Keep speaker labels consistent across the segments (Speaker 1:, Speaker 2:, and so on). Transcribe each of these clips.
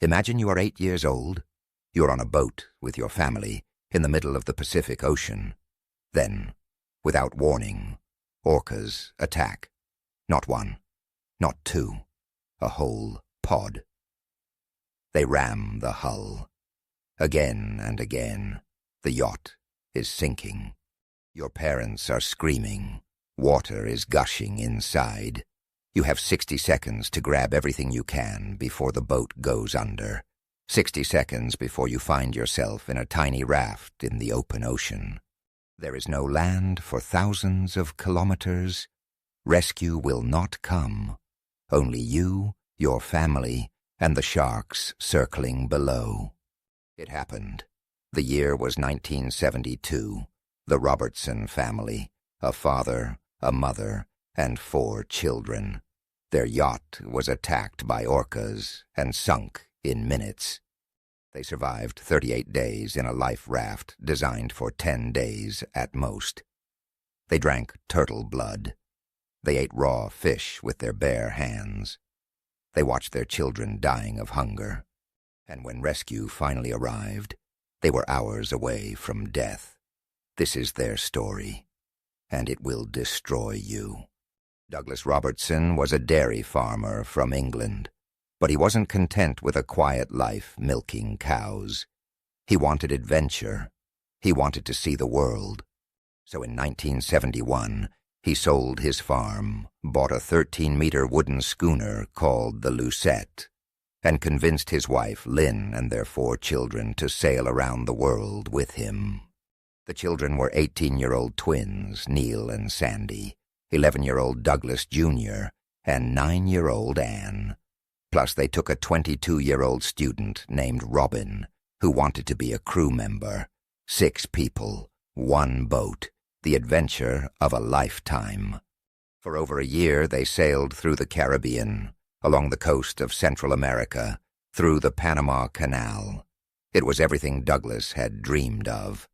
Speaker 1: Imagine you are 8 years old. You're on a boat with your family in the middle of the Pacific Ocean. Then, without warning, orcas attack. Not one, not two, a whole pod. They ram the hull. Again and again, the yacht is sinking. Your parents are screaming. Water is gushing inside. You have 60 seconds to grab everything you can before the boat goes under. 60 seconds before you find yourself in a tiny raft in the open ocean. There is no land for thousands of kilometers. Rescue will not come. Only you, your family, and the sharks circling below. It happened. The year was 1972. The Robertson family, a father, a mother, and 4 children. Their yacht was attacked by orcas and sunk in minutes. They survived 38 days in a life raft designed for 10 days at most. They drank turtle blood. They ate raw fish with their bare hands. They watched their children dying of hunger. And when rescue finally arrived, they were hours away from death. This is their story, and it will destroy you. Douglas Robertson was a dairy farmer from England, but he wasn't content with a quiet life milking cows. He wanted adventure. He wanted to see the world. So in 1971, he sold his farm, bought a 13-meter wooden schooner called the Lucette, and convinced his wife, Lynn, and their 4 children to sail around the world with him. The children were 18-year-old twins, Neil and Sandy, 11-year-old Douglas Jr., and 9-year-old Anne. Plus they took a 22-year-old student named Robin, who wanted to be a crew member. 6 people, 1 boat, the adventure of a lifetime. For over a year they sailed through the Caribbean, along the coast of Central America, through the Panama Canal. It was everything Douglas had dreamed of.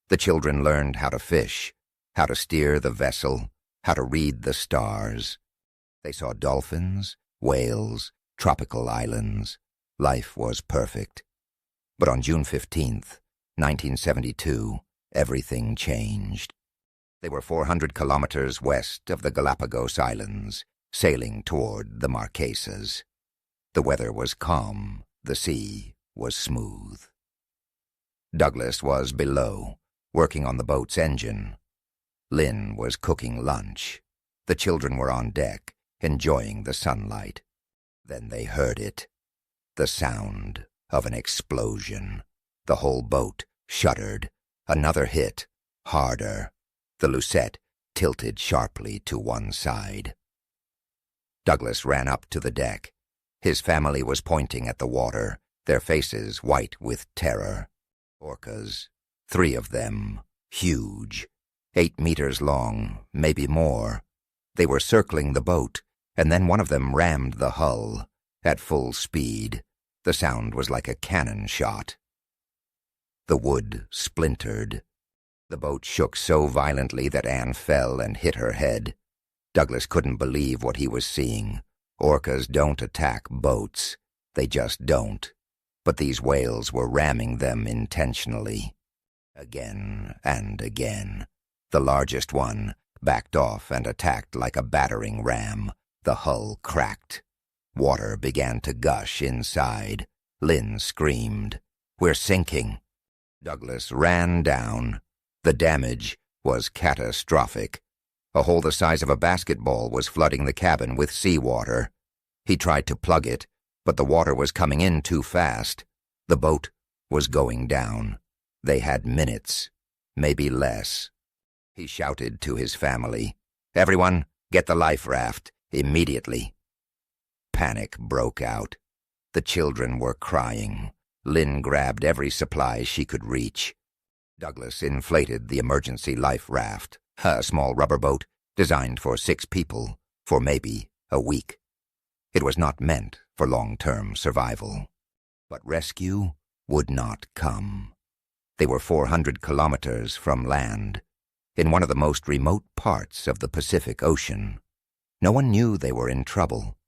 Speaker 1: The children learned how to fish, how to steer the vessel, how to read the stars. They saw dolphins, whales, tropical islands. Life was perfect. But on June 15th, 1972, everything changed. They were 400 kilometers west of the Galapagos Islands, sailing toward the Marquesas. The weather was calm, the sea was smooth. Douglas was below, working on the boat's engine. Lynn was cooking lunch. The children were on deck, enjoying the sunlight. Then they heard it, the sound of an explosion. The whole boat shuddered. Another hit, harder. The Lucette tilted sharply to one side. Douglas ran up to the deck. His family was pointing at the water, their faces white with terror. Orcas, 3 of them, huge, 8 meters long, maybe more. They were circling the boat, and then one of them rammed the hull. At full speed, the sound was like a cannon shot. The wood splintered. The boat shook so violently that Anne fell and hit her head. Douglas couldn't believe what he was seeing. Orcas don't attack boats. They just don't. But these whales were ramming them intentionally. Again and again. The largest one backed off and attacked like a battering ram. The hull cracked. Water began to gush inside. Lynn screamed, "We're sinking." Douglas ran down. The damage was catastrophic. A hole the size of a basketball was flooding the cabin with seawater. He tried to plug it, but the water was coming in too fast. The boat was going down. They had minutes, maybe less. He shouted to his family, "Everyone, get the life raft, immediately." Panic broke out. The children were crying. Lynn grabbed every supply she could reach. Douglas inflated the emergency life raft, a small rubber boat designed for 6 people, for maybe a week. It was not meant for long-term survival. But rescue would not come. They were 400 kilometers from land, in one of the most remote parts of the Pacific Ocean. No one knew they were in trouble.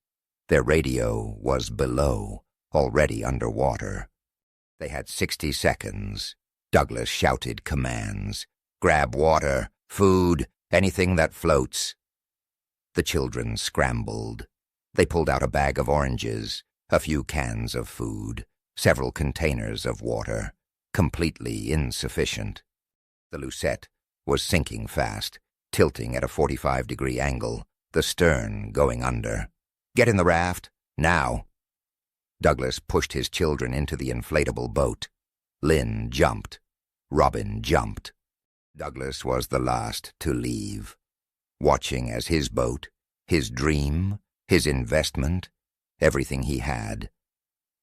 Speaker 1: Their radio was below, already underwater. They had 60 seconds. Douglas shouted commands. Grab water, food, anything that floats. The children scrambled. They pulled out a bag of oranges, a few cans of food, several containers of water, completely insufficient. The Lucette was sinking fast, tilting at a 45-degree angle, the stern going under. Get in the raft, now. Douglas pushed his children into the inflatable boat. Lynn jumped. Robin jumped. Douglas was the last to leave, watching as his boat, his dream, his investment, everything he had,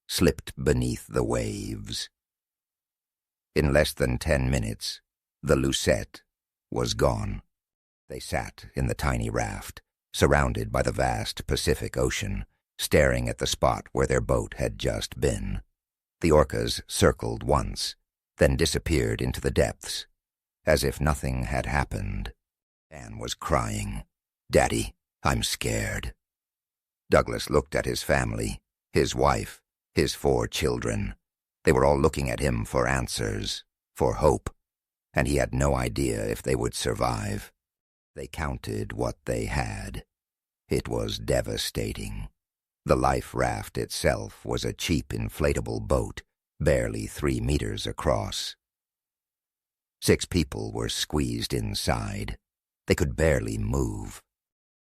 Speaker 1: slipped beneath the waves. In less than 10 minutes, the Lucette was gone. They sat in the tiny raft, surrounded by the vast Pacific Ocean, staring at the spot where their boat had just been. The orcas circled once, then disappeared into the depths, as if nothing had happened. Anne was crying. Daddy, I'm scared. Douglas looked at his family, his wife, his 4 children. They were all looking at him for answers, for hope, and he had no idea if they would survive. They counted what they had. It was devastating. The life raft itself was a cheap inflatable boat, barely 3 meters across. 6 people were squeezed inside. They could barely move.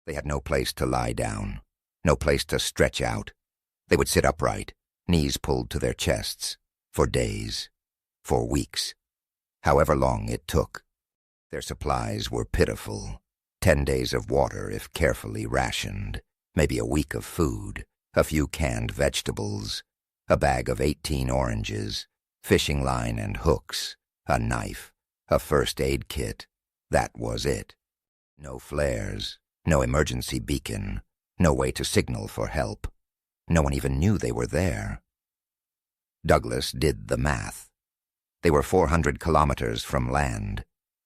Speaker 1: They had no place to lie down, no place to stretch out. They would sit upright, knees pulled to their chests, for days, for weeks, however long it took. Their supplies were pitiful. 10 days of water if carefully rationed, maybe a week of food, a few canned vegetables, a bag of 18 oranges, fishing line and hooks, a knife, a first aid kit. That was it. No flares, no emergency beacon, no way to signal for help. No one even knew they were there. Douglas did the math. They were 400 kilometers from land.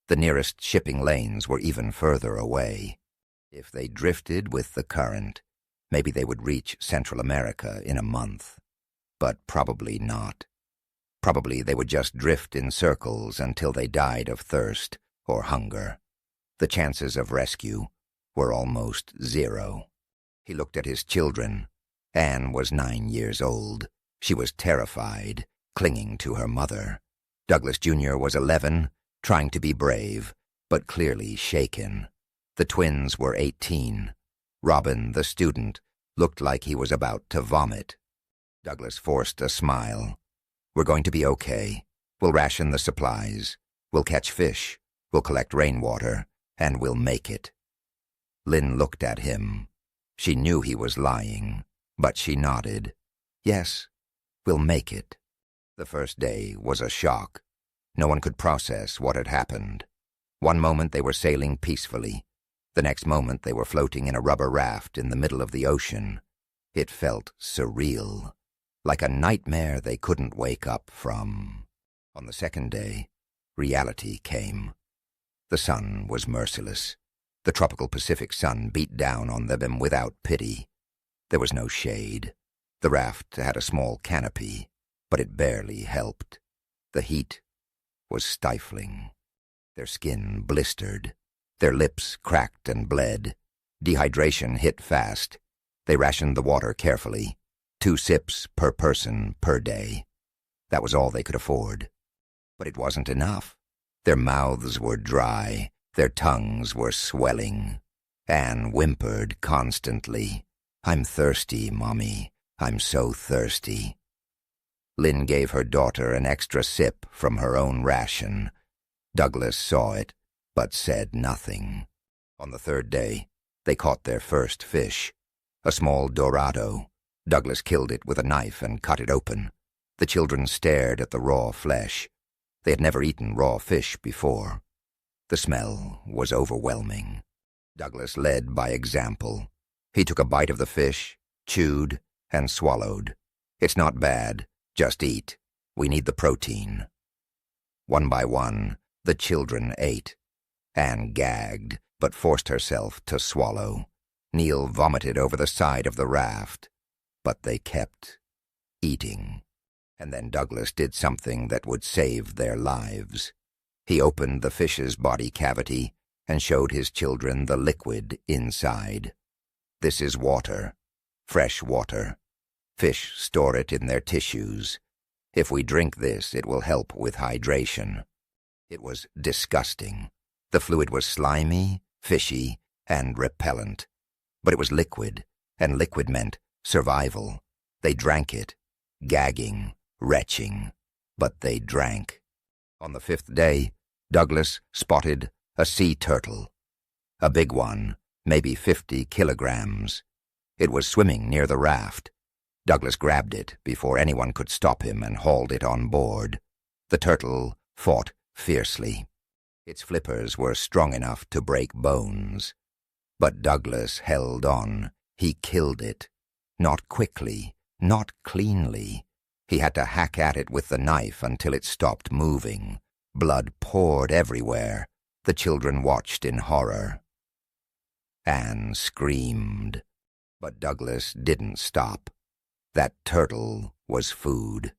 Speaker 1: The nearest shipping lanes were even further away. If they drifted with the current, maybe they would reach Central America in a month. But probably not. Probably they would just drift in circles until they died of thirst or hunger. The chances of rescue were almost 0. He looked at his children. Anne was 9 years old. She was terrified, clinging to her mother. Douglas Jr. was 11, trying to be brave, but clearly shaken. The twins were 18. Robin, the student, looked like he was about to vomit. Douglas forced a smile. We're going to be okay. We'll ration the supplies. We'll catch fish. We'll collect rainwater. And we'll make it. Lynn looked at him. She knew he was lying, but she nodded. Yes, we'll make it. The first day was a shock. No one could process what had happened. One moment they were sailing peacefully. The next moment they were floating in a rubber raft in the middle of the ocean. It felt surreal, like a nightmare they couldn't wake up from. On the second day, reality came. The sun was merciless. The tropical Pacific sun beat down on them without pity. There was no shade. The raft had a small canopy, but it barely helped. The heat was stifling. Their skin blistered. Their lips cracked and bled. Dehydration hit fast. They rationed the water carefully. 2 sips per person per day. That was all they could afford. But it wasn't enough. Their mouths were dry. Their tongues were swelling. Anne whimpered constantly. I'm thirsty, Mommy. I'm so thirsty. Lynn gave her daughter an extra sip from her own ration. Douglas saw it, but said nothing. On the third day, they caught their first fish. A small dorado. Douglas killed it with a knife and cut it open. The children stared at the raw flesh. They had never eaten raw fish before. The smell was overwhelming. Douglas led by example. He took a bite of the fish, chewed, and swallowed. It's not bad. Just eat. We need the protein. One by one, the children ate. Anne gagged, but forced herself to swallow. Neil vomited over the side of the raft. But they kept eating. And then Douglas did something that would save their lives. He opened the fish's body cavity and showed his children the liquid inside. This is water, fresh water. Fish store it in their tissues. If we drink this, it will help with hydration. It was disgusting. The fluid was slimy, fishy, and repellent. But it was liquid, and liquid meant survival. They drank it, gagging, retching, but they drank. On the 5th day, Douglas spotted a sea turtle. A big one, maybe 50 kilograms. It was swimming near the raft. Douglas grabbed it before anyone could stop him and hauled it on board. The turtle fought fiercely. Its flippers were strong enough to break bones. But Douglas held on. He killed it. Not quickly, not cleanly. He had to hack at it with the knife until it stopped moving. Blood poured everywhere. The children watched in horror. Anne screamed. But Douglas didn't stop. That turtle was food.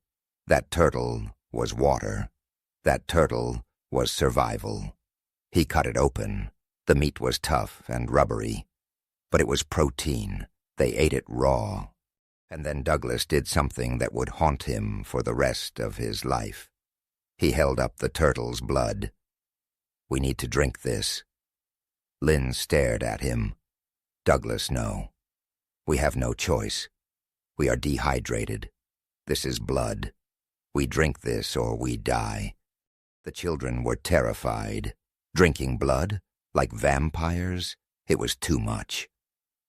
Speaker 1: That turtle was water. That turtle was survival. He cut it open. The meat was tough and rubbery. But it was protein. They ate it raw. And then Douglas did something that would haunt him for the rest of his life. He held up the turtle's blood. "We need to drink this." Lynn stared at him. "Douglas, no. We have no choice. We are dehydrated. This is blood. We drink this or we die." The children were terrified. Drinking blood? Like vampires? It was too much.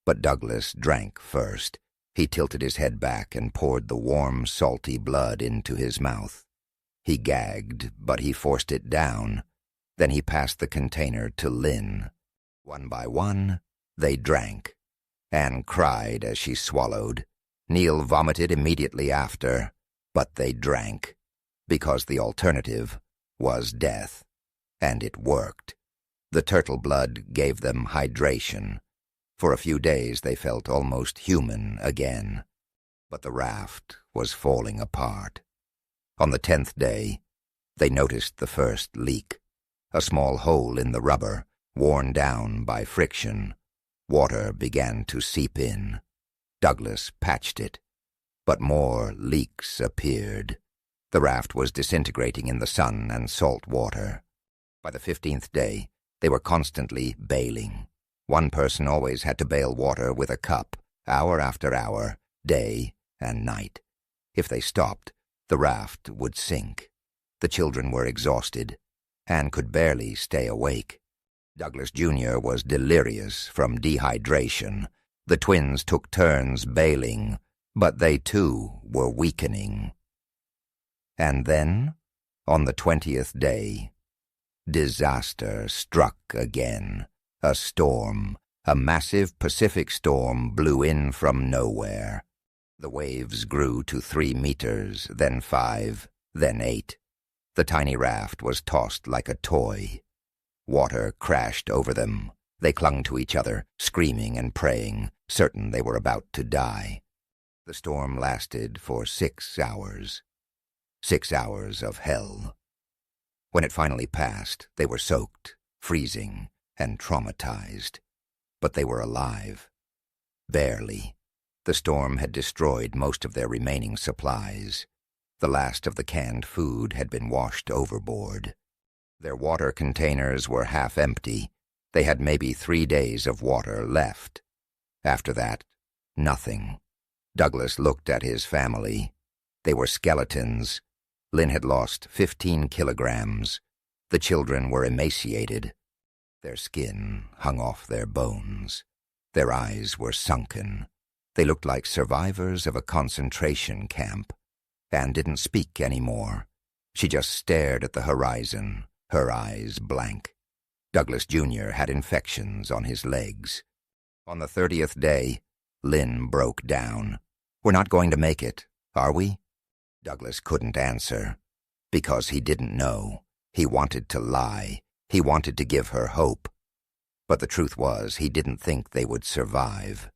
Speaker 1: But Douglas drank first. He tilted his head back and poured the warm, salty blood into his mouth. He gagged, but he forced it down. Then he passed the container to Lynn. One by one, they drank. Anne cried as she swallowed. Neil vomited immediately after, but they drank, because the alternative was death. And it worked. The turtle blood gave them hydration. For a few days they felt almost human again. But the raft was falling apart. On the 10th day, they noticed the first leak. A small hole in the rubber, worn down by friction. Water began to seep in. Douglas patched it. But more leaks appeared. The raft was disintegrating in the sun and salt water. By the 15th day, they were constantly bailing. One person always had to bail water with a cup, hour after hour, day and night. If they stopped, the raft would sink. The children were exhausted. Anne could barely stay awake. Douglas Jr. was delirious from dehydration. The twins took turns bailing, but they too were weakening. And then, on the 20th day, disaster struck again. A storm, a massive Pacific storm, blew in from nowhere. The waves grew to 3 meters, then 5, then 8. The tiny raft was tossed like a toy. Water crashed over them. They clung to each other, screaming and praying, certain they were about to die. The storm lasted for 6 hours. 6 hours of hell. When it finally passed, they were soaked, freezing, and traumatized. But they were alive. Barely. The storm had destroyed most of their remaining supplies. The last of the canned food had been washed overboard. Their water containers were half empty. They had maybe 3 days of water left. After that, nothing. Douglas looked at his family. They were skeletons. Lynn had lost 15 kilograms. The children were emaciated. Their skin hung off their bones. Their eyes were sunken. They looked like survivors of a concentration camp. Anne didn't speak anymore. She just stared at the horizon, her eyes blank. Douglas Jr. had infections on his legs. On the 30th day, Lynn broke down. "We're not going to make it, are we?" Douglas couldn't answer, because he didn't know. He wanted to lie. He wanted to give her hope. But the truth was, he didn't think they would survive.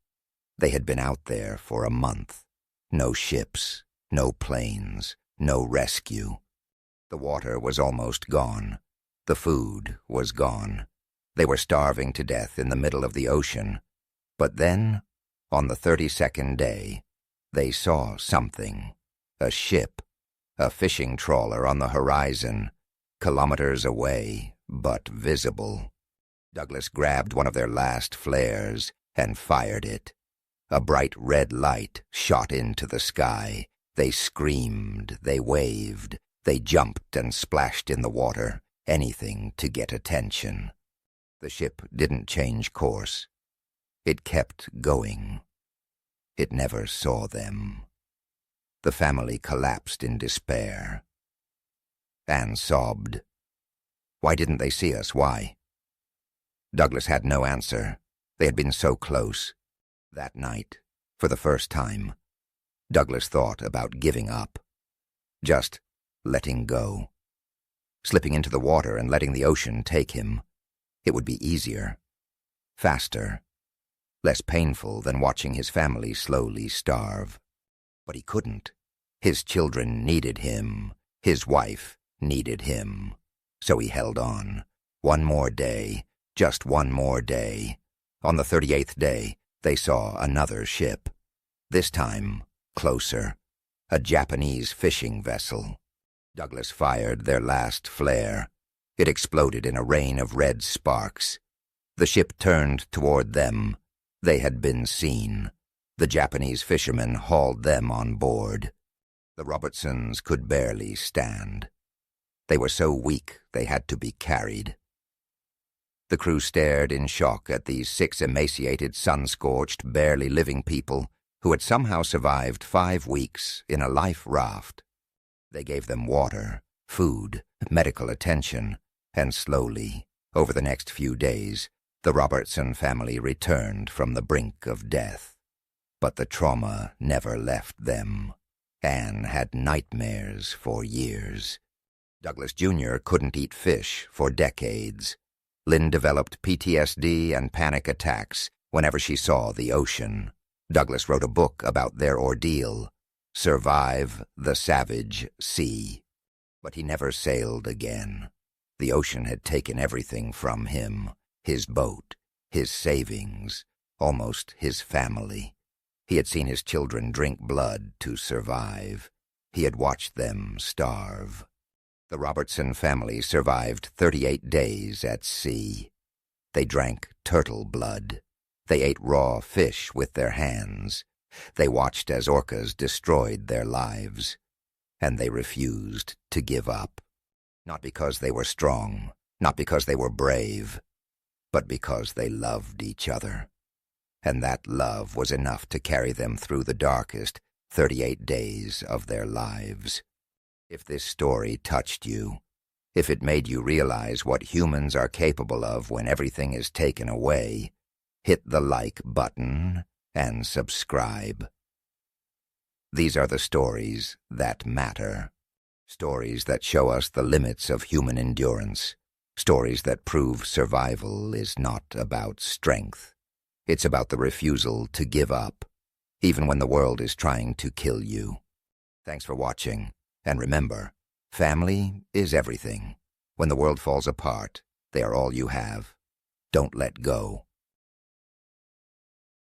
Speaker 1: They had been out there for a month. No ships, no planes, no rescue. The water was almost gone. The food was gone. They were starving to death in the middle of the ocean. But then, on the 32nd day, they saw something. A ship, a fishing trawler on the horizon, kilometers away, but visible. Douglas grabbed one of their last flares and fired it. A bright red light shot into the sky. They screamed, they waved, they jumped and splashed in the water, anything to get attention. The ship didn't change course. It kept going. It never saw them. The family collapsed in despair. Anne sobbed. Why didn't they see us? Why? Douglas had no answer. They had been so close. That night, for the first time, Douglas thought about giving up. Just letting go. Slipping into the water and letting the ocean take him. It would be easier. Faster. Less painful than watching his family slowly starve. But he couldn't. His children needed him. His wife needed him. So he held on. One more day. Just one more day. On the 38th day, they saw another ship. This time, closer. A Japanese fishing vessel. Douglas fired their last flare. It exploded in a rain of red sparks. The ship turned toward them. They had been seen. The Japanese fishermen hauled them on board. The Robertsons could barely stand. They were so weak they had to be carried. The crew stared in shock at these 6 emaciated, sun-scorched, barely living people who had somehow survived 5 weeks in a life raft. They gave them water, food, medical attention, and slowly, over the next few days, the Robertson family returned from the brink of death. But the trauma never left them. Anne had nightmares for years. Douglas Jr. couldn't eat fish for decades. Lynn developed PTSD and panic attacks whenever she saw the ocean. Douglas wrote a book about their ordeal, Survive the Savage Sea. But he never sailed again. The ocean had taken everything from him, his boat, his savings, almost his family. He had seen his children drink blood to survive. He had watched them starve. The Robertson family survived 38 days at sea. They drank turtle blood. They ate raw fish with their hands. They watched as orcas destroyed their lives. And they refused to give up. Not because they were strong, not because they were brave, but because they loved each other. And that love was enough to carry them through the darkest 38 days of their lives. If this story touched you, if it made you realize what humans are capable of when everything is taken away, hit the like button and subscribe. These are the stories that matter. Stories that show us the limits of human endurance. Stories that prove survival is not about strength. It's about the refusal to give up, even when the world is trying to kill you. Thanks for watching. And remember, family is everything. When the world falls apart, they are all you have. Don't let go.